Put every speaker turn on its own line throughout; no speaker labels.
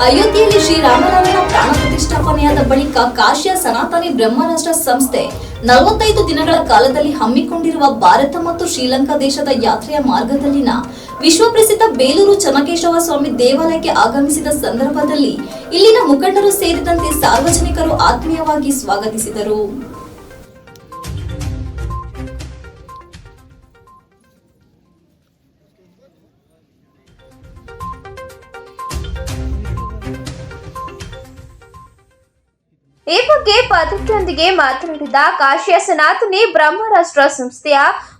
ಅಯೋಧ್ಯೆಯಲ್ಲಿ ಶ್ರೀರಾಮರಾಮನ ಪ್ರಾಣ ಪ್ರತಿಷ್ಠಾಪನೆಯಾದ ಬಳಿಕ ಕಾಶಿಯ ಸನಾತನಿ ಬ್ರಹ್ಮರಾಷ್ಟ್ರ ಸಂಸ್ಥೆ 45 ದಿನಗಳ ಕಾಲದಲ್ಲಿ ಹಮ್ಮಿಕೊಂಡಿರುವ ಭಾರತ ಮತ್ತು ಶ್ರೀಲಂಕಾ ದೇಶದ ಯಾತ್ರೆಯ ಮಾರ್ಗದಲ್ಲಿನ ವಿಶ್ವಪ್ರಸಿದ್ಧ ಬೇಲೂರು ಚೆನ್ನಕೇಶವ ಸ್ವಾಮಿ ದೇವಾಲಯಕ್ಕೆ ಆಗಮಿಸಿದ ಸಂದರ್ಭದಲ್ಲಿ ಇಲ್ಲಿನ ಮುಖಂಡರು ಸೇರಿದಂತೆ ಸಾರ್ವಜನಿಕರು ಆತ್ಮೀಯವಾಗಿ ಸ್ವಾಗತಿಸಿದರು.
ಈ ಬಗ್ಗೆ ಪತ್ರಿಕೆಯೊಂದಿಗೆ ಮಾತನಾಡಿದ ಕಾಶಿಯ ಸನಾತನಿ ಬ್ರಹ್ಮರಾಷ್ಟ್ರ ಸಂಸ್ಥೆಯ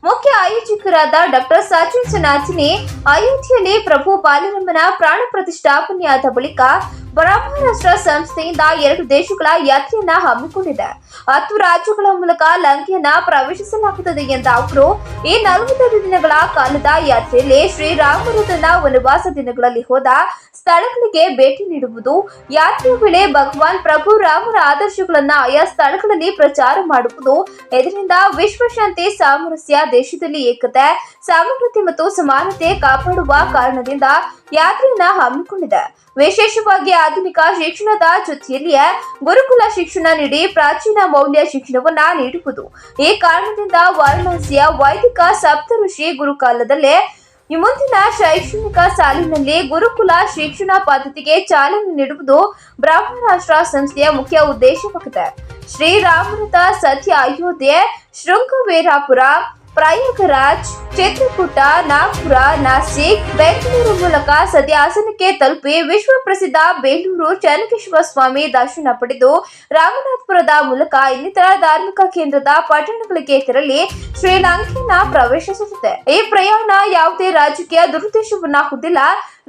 ಮುಖ್ಯ ಆಯೋಜಕರಾದ ಡಾಕ್ಟರ್ ಸಚಿನ್ ಸನಾತನಿ, ಅಯೋಧ್ಯೆಯಲ್ಲಿ ಪ್ರಭು ಬಾಲರಾಮನ ಪ್ರಾಣ ಪ್ರತಿಷ್ಠಾಪನೆಯಾದ ಬಳಿಕ ಬ್ರಹ್ಮರಾಷ್ಟ್ರ ಸಂಸ್ಥೆಯಿಂದ 2 ದೇಶಗಳ ಯಾತ್ರೆಯನ್ನ ಹಮ್ಮಿಕೊಂಡಿದೆ. 10 ರಾಜ್ಯಗಳ ಮೂಲಕ ಲಂಕೆಯನ್ನ ಪ್ರವೇಶಿಸಲಾಗುತ್ತದೆ ಎಂದ ಅವರು, ಈ 45 ದಿನಗಳ ಕಾಲದ ಯಾತ್ರೆಯಲ್ಲಿ ಶ್ರೀರಾಮರು ತನ್ನ ವನವಾಸ ದಿನಗಳಲ್ಲಿ ಹೋದ ಸ್ಥಳಗಳಿಗೆ ಭೇಟಿ ನೀಡುವುದು, ಯಾತ್ರೆಯ ವೇಳೆ ಭಗವಾನ್ ಪ್ರಭು ರಾಮರ ಆದರ್ಶಗಳನ್ನ ಆಯಾ ಸ್ಥಳಗಳಲ್ಲಿ ಪ್ರಚಾರ ಮಾಡುವುದು, ಇದರಿಂದ ವಿಶ್ವಶಾಂತಿ, ಸಾಮರಸ್ಯ, ದೇಶದಲ್ಲಿ ಏಕತೆ, ಸಮಗ್ರತೆ ಮತ್ತು ಸಮಾನತೆ ಕಾಪಾಡುವ ಕಾರಣದಿಂದ ಯಾತ್ರೆಯನ್ನ ಹಮ್ಮಿಕೊಂಡಿದೆ. ವಿಶೇಷವಾಗಿ ಆಧುನಿಕ ಶಿಕ್ಷಣದ ಜೊತೆಯಲ್ಲಿಯೇ ಗುರುಕುಲ ಶಿಕ್ಷಣ ನೀಡಿ ಪ್ರಾಚೀನ ಮೌಲ್ಯ ಶಿಕ್ಷಣವನ್ನ ನೀಡುವುದು. ಈ ಕಾರಣದಿಂದ ವಾರಣಾಸಿಯ ವೈದಿಕ ಸಪ್ತಋಷಿ ಗುರುಕಾಲದಲ್ಲೇ ಮುಂದಿನ ಶೈಕ್ಷಣಿಕ ಸಾಲಿನಲ್ಲಿ ಗುರುಕುಲ ಶಿಕ್ಷಣ ಪದ್ಧತಿಗೆ ಚಾಲನೆ ನೀಡುವುದು ಬ್ರಹ್ಮರಾಷ್ಟ್ರ ಸಂಸ್ಥೆಯ ಮುಖ್ಯ ಉದ್ದೇಶವಾಗಿದೆ. ಶ್ರೀರಾಮರಥ ಸತ್ಯ ಅಯೋಧ್ಯೆ, ಶೃಂಗವೇರಾಪುರ, ಪ್ರಯಾಗರಾಜ್, ಚಿತ್ರಕೂಟ, ನಾಗ್ಪುರ, ನಾಸಿಕ್, ಬೆಂಗಳೂರು ಮೂಲಕ ಸದ್ಯ ಹಾಸನಕ್ಕೆ ತಲುಪಿ ವಿಶ್ವ ಪ್ರಸಿದ್ಧ ಬೇಲೂರು ಚೆನ್ನಕೇಶವ ಸ್ವಾಮಿ ದರ್ಶನ ಪಡೆದು ರಾಮನಾಥಪುರದ ಮೂಲಕ ಇನ್ನಿತರ ಧಾರ್ಮಿಕ ಕೇಂದ್ರದ ಪಟ್ಟಣಗಳಿಗೆ ತೆರಳಿ ಶ್ರೀಲಂಕೆಯನ್ನ ಪ್ರವೇಶಿಸುತ್ತದೆ. ಈ ಪ್ರಯಾಣ ಯಾವುದೇ ರಾಜಕೀಯ ದುರುದ್ದೇಶವನ್ನ ಹೊಂದಿಲ್ಲ,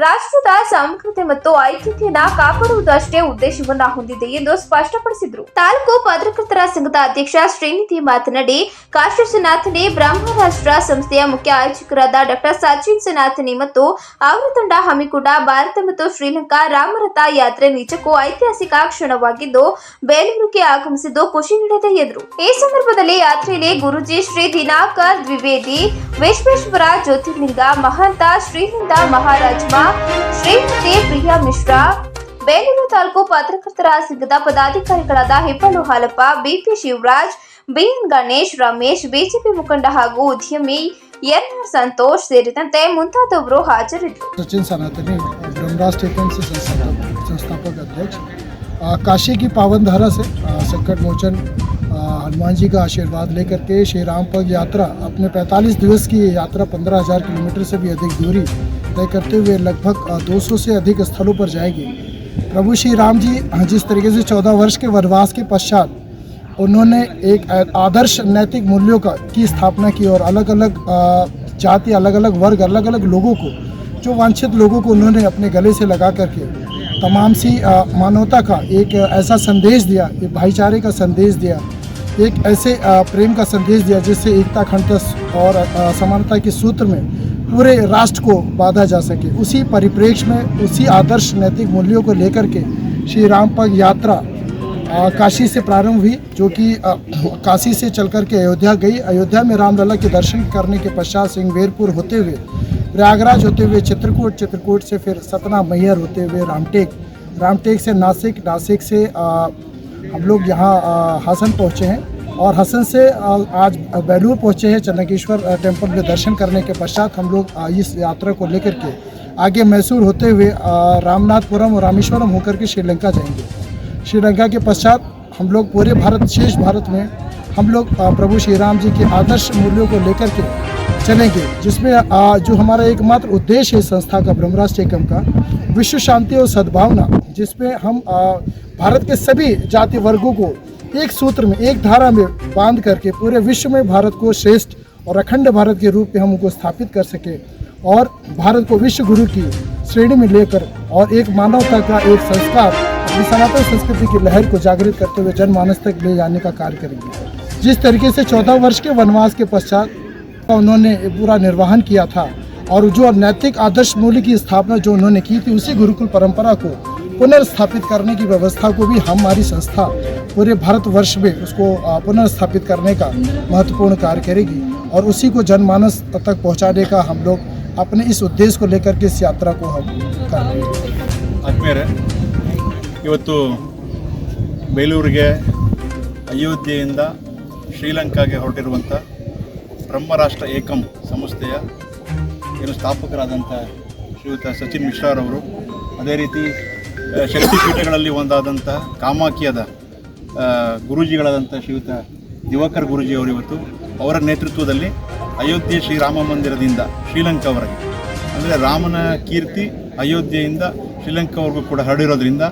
ರಾಷ್ಟ್ರದ ಸಮಗ್ರತೆ ಮತ್ತು ಐಕ್ಯತೆಯನ್ನ ಕಾಪಾಡುವುದು ಅಷ್ಟೇ ಉದ್ದೇಶವನ್ನ ಹೊಂದಿದೆ ಎಂದು ಸ್ಪಷ್ಟಪಡಿಸಿದರು. ತಾಲೂಕು ಪತ್ರಕರ್ತರ ಸಂಘದ ಅಧ್ಯಕ್ಷ ಶ್ರೀನಿಧಿ ಮಾತನಾಡಿ, ಕಾಶಿ ಸನಾತನಿ ಬ್ರಹ್ಮರಾಷ್ಟ್ರ ಸಂಸ್ಥೆಯ ಮುಖ್ಯ ಆಯೋಜಕರಾದ ಡಾಕ್ಟರ್ ಸಚಿನ್ ಸನಾತನಿ ಮತ್ತು ಅವರ ತಂಡ ಹಮ್ಮಿಕೊಂಡ ಭಾರತ ಮತ್ತು ಶ್ರೀಲಂಕಾ ರಾಮರಥ ಯಾತ್ರೆ ನಿಜಕ್ಕೂ ಐತಿಹಾಸಿಕ ಕ್ಷಣವಾಗಿದ್ದು ಬೇಲೂರಿಗೆ ಆಗಮಿಸಿದ್ದು ಖುಷಿ ನೀಡಿದೆ ಎಂದರು. ಈ ಸಂದರ್ಭದಲ್ಲಿ ಯಾತ್ರೆಯಲ್ಲಿ ಗುರುಜಿ ಶ್ರೀ ದಿನಾಕರ್ ದ್ವಿವೇದಿ, ವಿಶ್ವೇಶ್ವರ ಜ್ಯೋತಿರ್ಲಿಂಗ ಮಹಂತ, ಶ್ರೀನಿಂದ ಮಹಾರಾಜ್ಮ, ಶ್ರೀಮತಿ ಪ್ರಿಯಾ ಮಿಶ್ರಾ, ಬೇಲೂರು ತಾಲೂಕು ಪತ್ರಕರ್ತರ ಸಂಘದ ಪದಾಧಿಕಾರಿಗಳಾದ Hippalu Halappa, B P Shivaraj, B N Ganesh, Ramesh, BJP ಮುಖಂಡ ಹಾಗೂ ಉದ್ಯಮಿ ಎನ್ಆರ್ ಸಂತೋಷ್ ಸೇರಿದಂತೆ ಮುಂತಾದವರು ಹಾಜರಿದ್ದರು.
सचिन सनातनी ब्रह्मराष्ट्र संस्थापक अध्यक्ष, काशी की पावन धारा से संकट मोचन हनुमान जी का आशीर्वाद लेकर के श्री राम पग यात्रा अपने 45 दिवस की यात्रा 15,000 किलोमीटर से भी अधिक दूरी तय करते हुए लगभग 200 से अधिक स्थलों पर जाएगी. प्रभु श्री राम जी जिस तरीके से 14 वर्ष के वनवास के पश्चात उन्होंने एक आदर्श नैतिक मूल्यों की स्थापना की और अलग अलग जाति, अलग अलग वर्ग, अलग अलग लोगों को, जो वांछित लोगों को उन्होंने अपने गले से लगा करके तमाम सी मानवता का एक ऐसा संदेश दिया, एक भाईचारे का संदेश दिया, एक ऐसे प्रेम का संदेश दिया जिससे एकता, अखंडता और समानता के सूत्र में पूरे राष्ट्र को बांधा जा सके. उसी परिप्रेक्ष्य में उसी आदर्श नैतिक मूल्यों को लेकर के श्री राम पग यात्रा काशी से प्रारंभ हुई, जो कि काशी से चल कर के अयोध्या गई. अयोध्या में रामलला के दर्शन करने के पश्चात सिंहवेरपुर होते हुए, प्रयागराज होते हुए चित्रकूट, चित्रकूट से फिर सतना, मैहर होते हुए रामटेक, रामटेक से नासिक, नासिक से हम लोग यहाँ हासन पहुँचे हैं और हसन से आज बेलूर पहुँचे हैं. चन्नकेश्वर टेम्पल में दर्शन करने के पश्चात हम लोग इस यात्रा को लेकर के आगे मैसूर होते हुए रामनाथपुरम और रामेश्वरम होकर के श्रीलंका जाएंगे. श्रीलंका के पश्चात हम लोग पूरे भारत, शेष भारत में हम लोग प्रभु श्री राम जी के आदर्श मूल्यों को लेकर के चलेंगे, जिसमें जो हमारा एकमात्र उद्देश्य है संस्था का, ब्रह्मराष्ट्र एकम का, विश्व शांति और सद्भावना, जिसमें हम भारत के सभी जाति वर्गों को एक सूत्र में, एक धारा में बांध करके पूरे विश्व में भारत को श्रेष्ठ और अखंड भारत के रूप में हम उनको स्थापित कर सके और भारत को विश्व गुरु की श्रेणी में लेकर और एक मानवता का एक संस्कार, सनातन संस्कृति की लहर को जागृत करते हुए जनमानस तक ले जाने का कार्य करेंगे. जिस तरीके से 14 वर्ष के वनवास के पश्चात उन्होंने पूरा निर्वहन किया था और जो नैतिक आदर्श मूल्य की स्थापना जो उन्होंने की थी, उसी गुरुकुल परंपरा को पुनर्स्थापित करने की व्यवस्था को भी हमारी संस्था पूरे भारतवर्ष में उसको पुनर्स्थापित करने का महत्वपूर्ण कार्य करेगी और उसी को जनमानस तक पहुंचाने का हम लोग अपने इस उद्देश्य को लेकर के इस यात्रा को हम कर रहे हैं.
ಆದ್ಮೇಲೆ ಇವತ್ತು ಬೇಲೂರಿಗೆ ಅಯೋಧ್ಯೆಯಿಂದ ಶ್ರೀಲಂಕಾಗೆ ಹೊರಟಿರುವಂಥ ಬ್ರಹ್ಮರಾಷ್ಟ್ರ ಏಕಂ ಸಂಸ್ಥೆಯ ಏನು ಸ್ಥಾಪಕರಾದಂಥ ಶ್ರೀಯುತ ಸಚಿನ್ ಮಿಶ್ರಾರವರು, ಅದೇ ರೀತಿ ಶಕ್ತಿಪೀಠಗಳಲ್ಲಿ ಒಂದಾದಂಥ ಕಾಮಾಖ್ಯದ ಗುರೂಜಿಗಳಾದಂಥ ಶ್ರೀಯುತ ದಿವಾಕರ್ ಗುರೂಜಿಯವರು ಇವತ್ತು ಅವರ ನೇತೃತ್ವದಲ್ಲಿ ಅಯೋಧ್ಯೆ ಶ್ರೀರಾಮ ಮಂದಿರದಿಂದ ಶ್ರೀಲಂಕಾವರೆಗೆ, ಅಂದರೆ ರಾಮನ ಕೀರ್ತಿ ಅಯೋಧ್ಯೆಯಿಂದ ಶ್ರೀಲಂಕಾವರೆಗೂ ಕೂಡ ಹರಡಿರೋದ್ರಿಂದ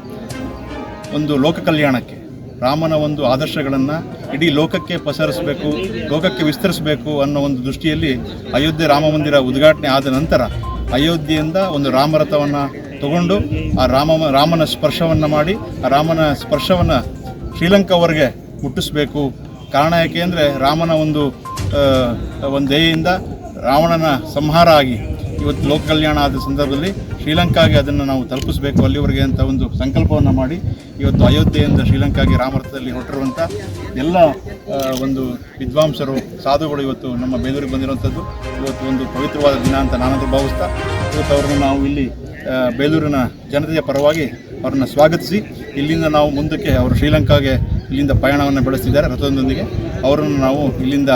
ಒಂದು ಲೋಕ ಕಲ್ಯಾಣಕ್ಕೆ ರಾಮನ ಒಂದು ಆದರ್ಶಗಳನ್ನು ಇಡೀ ಲೋಕಕ್ಕೆ ಪಸರಿಸಬೇಕು, ಲೋಕಕ್ಕೆ ವಿಸ್ತರಿಸಬೇಕು ಅನ್ನೋ ಒಂದು ದೃಷ್ಟಿಯಲ್ಲಿ ಅಯೋಧ್ಯೆ ರಾಮ ಮಂದಿರ ಉದ್ಘಾಟನೆ ಆದ ನಂತರ ಅಯೋಧ್ಯೆಯಿಂದ ಒಂದು ರಾಮರಥವನ್ನು ತಗೊಂಡು ಆ ರಾಮನ ಸ್ಪರ್ಶವನ್ನು ಮಾಡಿ ಆ ರಾಮನ ಸ್ಪರ್ಶವನ್ನು ಶ್ರೀಲಂಕಾವರೆಗೆ ಮುಟ್ಟಿಸಬೇಕು. ಕಾರಣ ಯಾಕೆ ಅಂದರೆ ರಾಮನ ಒಂದು ದಯೆಯಿಂದ ರಾವಣನ ಸಂಹಾರ ಆಗಿ ಇವತ್ತು ಲೋಕ ಕಲ್ಯಾಣ ಆದ ಸಂದರ್ಭದಲ್ಲಿ ಶ್ರೀಲಂಕಾಗೆ ಅದನ್ನು ನಾವು ತಲುಪಿಸಬೇಕು ಅಲ್ಲಿವರೆಗೆ ಅಂತ ಒಂದು ಸಂಕಲ್ಪವನ್ನು ಮಾಡಿ ಇವತ್ತು ಅಯೋಧ್ಯೆಯಿಂದ ಶ್ರೀಲಂಕಾಗೆ ರಾಮರಥದಲ್ಲಿ ಹೊರಟಿರುವಂಥ ಎಲ್ಲ ಒಂದು ವಿದ್ವಾಂಸರು ಸಾಧುಗಳು ಇವತ್ತು ನಮ್ಮ ಬೇಲೂರಿಗೆ ಬಂದಿರುವಂಥದ್ದು ಇವತ್ತು ಒಂದು ಪವಿತ್ರವಾದ ದಿನ ಅಂತ ನಾನಂತೂ ಭಾವಿಸ್ತಾ ಇವತ್ತು ಅವರನ್ನು ನಾವು ಇಲ್ಲಿ ಬೇಲೂರಿನ ಜನತೆಯ ಪರವಾಗಿ ಅವರನ್ನು ಸ್ವಾಗತಿಸಿ ಇಲ್ಲಿಂದ ನಾವು ಮುಂದಕ್ಕೆ ಅವರು ಶ್ರೀಲಂಕಾಗೆ ಇಲ್ಲಿಂದ ಪಯಣವನ್ನು ಬೆಳೆಸ್ತಿದ್ದಾರೆ ರಥದೊಂದಿಗೆ. ಅವರನ್ನು ನಾವು ಇಲ್ಲಿಂದ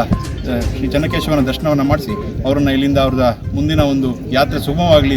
ಶ್ರೀ ಚೆನ್ನಕೇಶವನ ದರ್ಶನವನ್ನು ಮಾಡಿಸಿ ಅವರನ್ನು ಇಲ್ಲಿಂದ ಅವ್ರದ್ದು ಮುಂದಿನ ಒಂದು ಯಾತ್ರೆ ಸುಗಮವಾಗಲಿ